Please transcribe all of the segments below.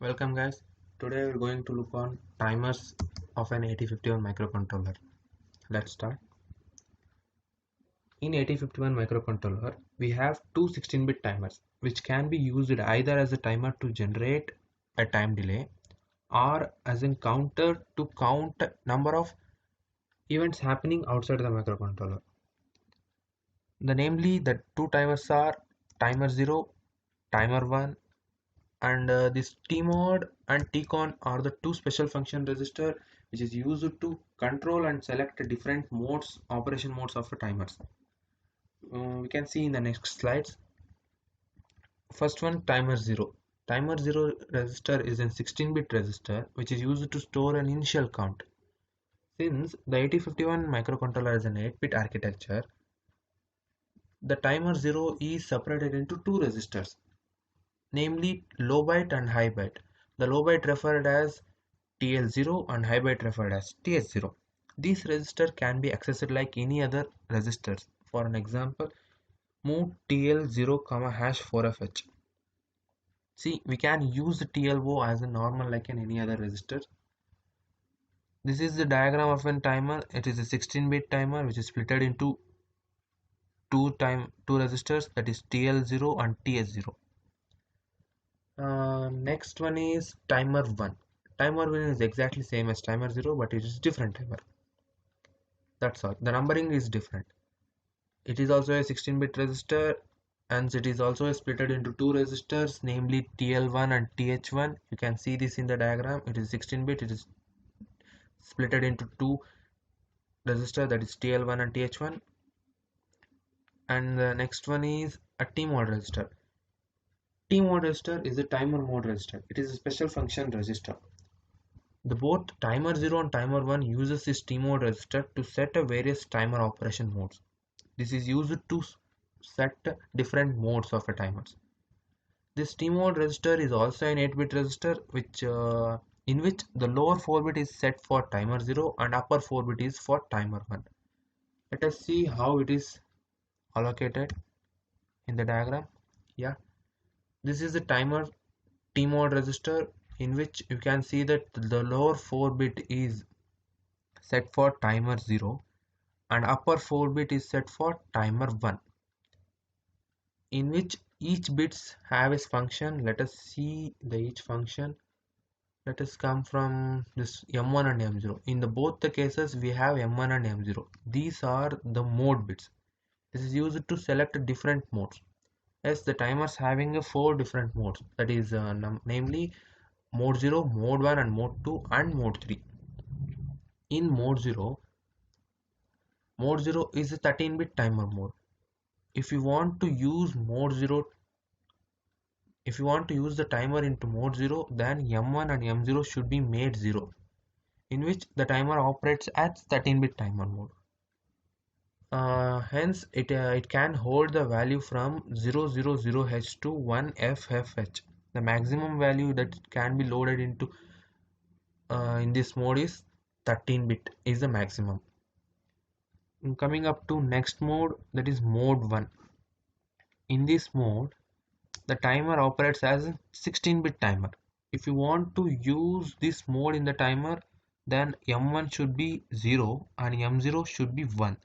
Welcome guys. Today we're going to look on timers of an 8051 microcontroller. Let's start. In 8051 microcontroller, we have two 16-bit timers which can be used either as a timer to generate a time delay or as a counter to count number of events happening outside the microcontroller. The two timers are timer 0, timer 1, and this tmod and tcon are the two special function register which is used to control and select different operation modes of the timers. We can see in the next slides. First one, timer 0. Timer 0 register is a 16-bit register which is used to store an initial count. Since the 8051 microcontroller is an 8-bit architecture, the timer 0 is separated into two registers, namely low byte and high byte. The low byte referred as TL0 and high byte referred as TH0. These registers can be accessed like any other registers. For an example, move TL0, #4FH. See, we can use the TLO as a normal like in any other register. This is the diagram of a timer. It is a 16-bit timer which is split into two registers, that is TL0 and TH0. Next one is timer 1. Timer 1 is exactly same as timer 0, but it is different timer. That's all. The numbering is different. It is also a 16-bit register, and it is also split into two registers, namely TL1 and TH1. You can see this in the diagram. It is 16-bit. It is split into two registers, that is TL1 and TH1. And the next one is a T-mode register. T-mode register is a timer mode register. It is a special function register. The both timer 0 and timer 1 uses this T-mode register to set a various timer operation modes. This is used to set different modes of a timers. This T-mode register is also an 8-bit register in which the lower 4-bit is set for timer 0 and upper 4-bit is for timer 1. Let us see how it is allocated in the diagram. Yeah, this is the timer T-mode register in which you can see that the lower 4-bit is set for timer 0 and upper 4-bit is set for timer 1, in which each bits have its function. Let us see the each function. Let us come from this M1 and M0. In the both the cases we have M1 and M0. These are the mode bits. This is used to select different modes. Yes, the timers having a 4 different modes, that is namely mode 0, mode 1 and mode 2 and mode 3. In mode 0 is a 13-bit timer mode. If you want to use the timer into mode 0, then M1 and M0 should be made 0, in which the timer operates at 13-bit timer mode. Hence it can hold the value from 000H to 1FFH. The maximum value that can be loaded into in this mode is 13-bit is the maximum. Coming up to next mode, that is mode 1. In this mode, the timer operates as a 16-bit timer. If you want to use this mode in the timer, then M1 should be 0 and M0 should be 1.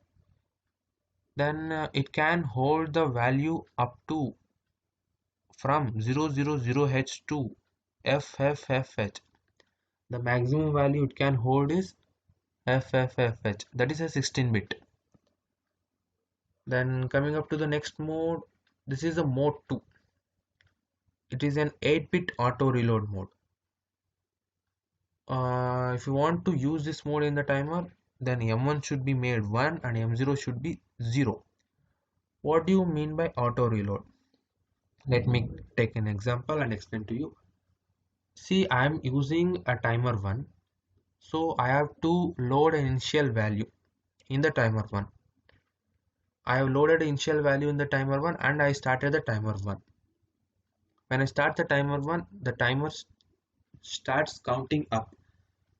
Then it can hold the value up to from 000H to FFFH. The maximum value it can hold is FFFH, that is a 16-bit. Then coming up to the next mode, this is a mode 2. It is an 8-bit auto reload mode. If you want to use this mode in the timer, then M1 should be made 1 and M0 should be 0. What do you mean by auto reload? Let me take an example and explain to you. See, I am using a timer 1, so I have to load an initial value in the timer 1. I have loaded the initial value in the timer 1 and I started the timer 1. When I start the timer 1, the timer starts counting up.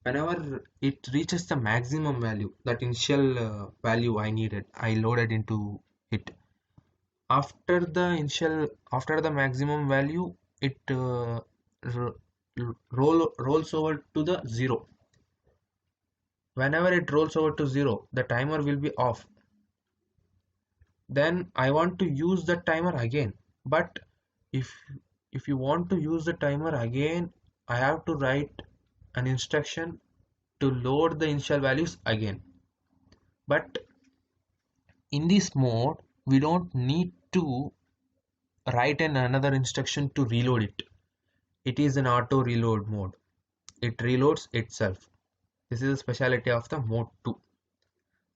Whenever it reaches the maximum value, that initial value I loaded into it. After the maximum value, it rolls over to the 0. Whenever it rolls over to 0, the timer will be off. Then I want to use the timer again. But if if you want to use the timer again, I have to write an instruction to load the initial values again. But in this mode, we don't need to write another instruction to reload it. It is an auto reload mode. It reloads itself. This is a specialty of the mode 2.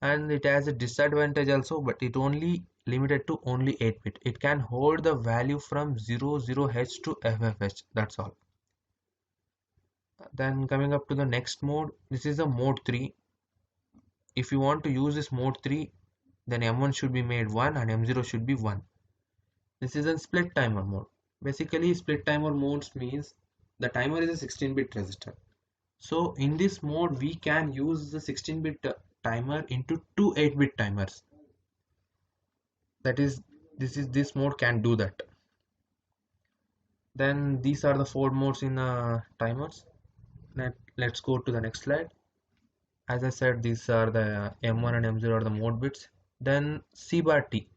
And it has a disadvantage also, but it only limited to only 8-bit. It can hold the value from 00H to FFH. That's all. Then coming up to the next mode, this is the mode 3. If you want to use this mode 3, then M1 should be made 1 and M0 should be 1. This is a split timer mode. Basically, split timer modes means the timer is a 16-bit register. So in this mode, we can use the 16-bit timer into two 8-bit timers. That is, this mode can do that. Then these are the 4 modes in timers. Let's go to the next slide. As I said, these are the M1 and M0 are the mode bits. Then C bar T.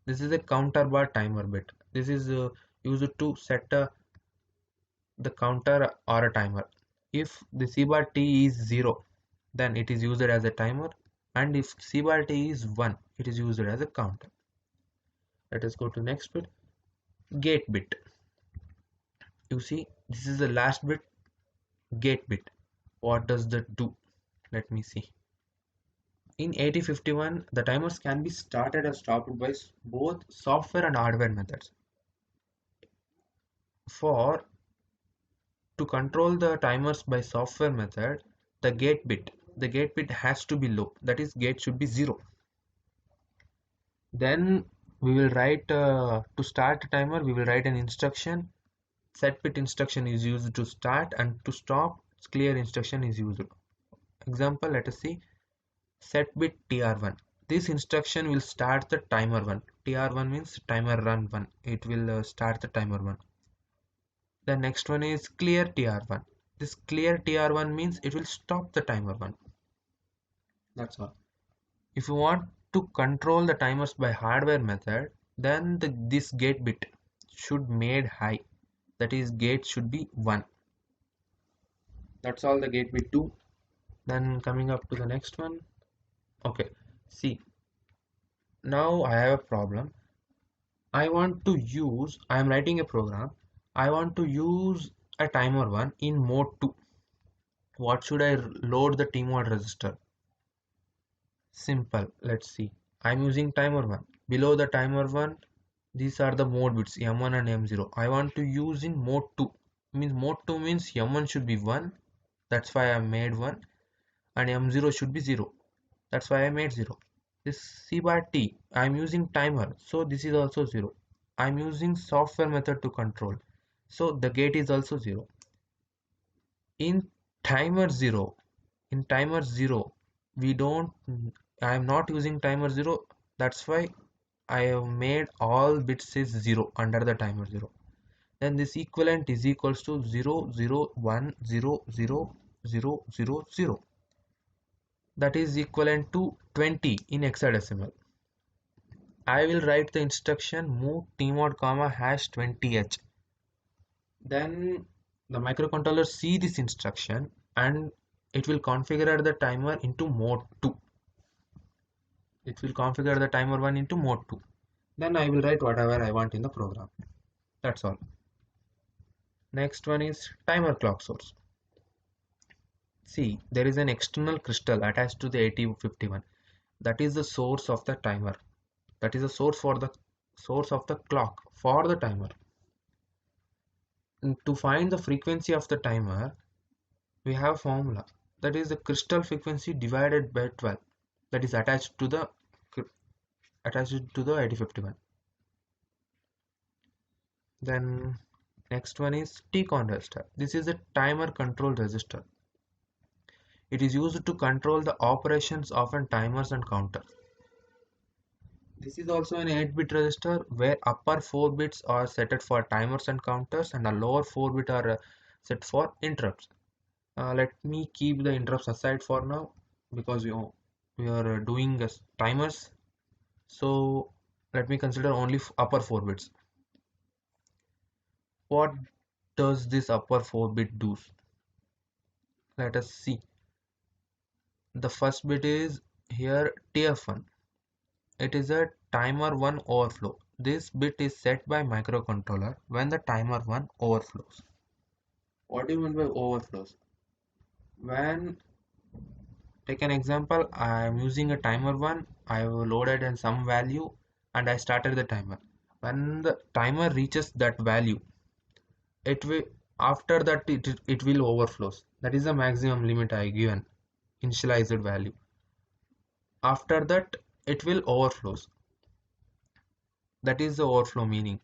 This is a counter bar timer bit. This is used to set the counter or a timer. If the C bar T is 0, then it is used as a timer, and if C bar T is 1, it is used as a counter. Let us go to next bit, gate bit. You see, this is the last bit, gate bit. What does that do? Let me see. In 8051, the timers can be started or stopped by both software and hardware methods. To control the timers by software method, the gate bit has to be low. That is, gate should be 0. Then we will write to start a timer. We will write an instruction. Set bit instruction is used to start, and to stop, clear instruction is used. Example, let us see. Set bit TR1. This instruction will start the timer 1. TR1 means timer run 1. It will start the timer 1. The next one is clear TR1. This clear TR1 means it will stop the timer 1. That's all. If you want to control the timers by hardware method, then this gate bit should made high. That is, gate should be 1. That's all the gate bit 2. Then coming up to the next one. Okay, see, now I have a problem. I am writing a program. I want to use a timer 1 in mode 2. What should I load the tmod register? Simple, let's see. I'm using timer 1. Below the timer 1, these are the mode bits, M1 and M0. I want to use in mode 2. Mode 2 means M1 should be 1. That's why I made 1. And M0 should be 0. That's why I made 0. This C bar T, I'm using timer, so this is also 0. I'm using software method to control, so the gate is also 0. In timer 0, I am not using timer 0. That's why I have made all bits is 0 under the timer 0. Then this equivalent is equals to 0 0 1 0 0 0 0 0. That is equivalent to 20 in hexadecimal. I will write the instruction move tmod comma hash 20h. Then the microcontroller see this instruction and it will configure the timer into mode 2. It will configure the timer 1 into mode 2. Then I will write whatever I want in the program. That's all. Next one is timer clock source. See, there is an external crystal attached to the 8051. That is the source of the timer. That is the source of the clock for the timer. And to find the frequency of the timer, we have a formula. That is the crystal frequency divided by 12. That is attached to the 8051. Then next one is T-con register. This is a timer control register. It is used to control the operations of timers and counters. This is also an 8-bit register where upper 4 bits are set for timers and counters and a lower 4 bit are set for interrupts. Let me keep the interrupts aside for now because we are doing timers. So let me consider only upper 4 bits. What does this upper 4 bit do? Let us see. The first bit is here TF1. It is a timer 1 overflow. This bit is set by microcontroller when the timer 1 overflows. What do you mean by overflows? When, take an example, I am using a timer 1, I have loaded in some value and I started the timer. When the timer reaches that value, it will, after that it will overflows. That is the maximum limit I given, initialized value. After that it will overflows. That is the overflow meaning.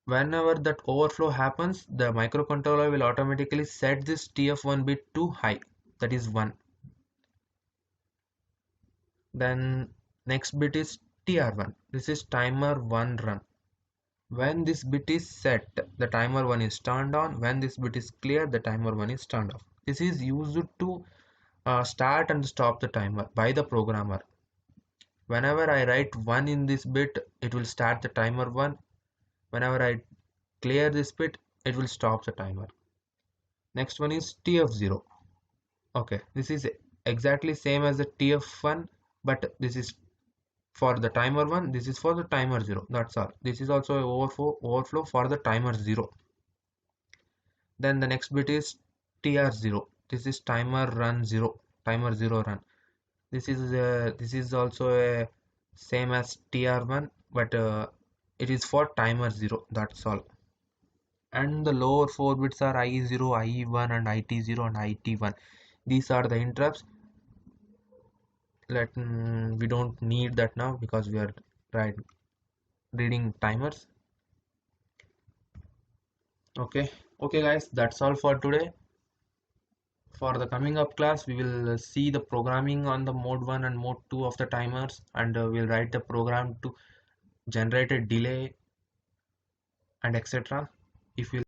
Whenever that overflow happens, the microcontroller will automatically set this TF1 bit to high, that is 1. Then next bit is TR1. This is timer 1 run. When this bit is set, the timer 1 is turned on. When this bit is clear, the timer 1 is turned off. This is used to start and stop the timer by the programmer. Whenever I write 1 in this bit, it will start the timer 1. Whenever I clear this bit, it will stop the timer. Next one is TF0. Okay, this is exactly same as the TF1, but this is for the timer 1, this is for the timer 0. That's all. This is also a overflow for the timer 0. Then the next bit is TR0. This is timer run 0, timer 0 run. This is also a same as TR1, but it is for timer 0. That's all. And the lower 4 bits are IE0, IE1 and IT0 and IT1. These are the interrupts. We don't need that now because we are reading timers. Okay guys, that's all for today. For the coming up class, we will see the programming on the mode 1 and mode 2 of the timers, and we'll write the program to generate a delay and etc. If you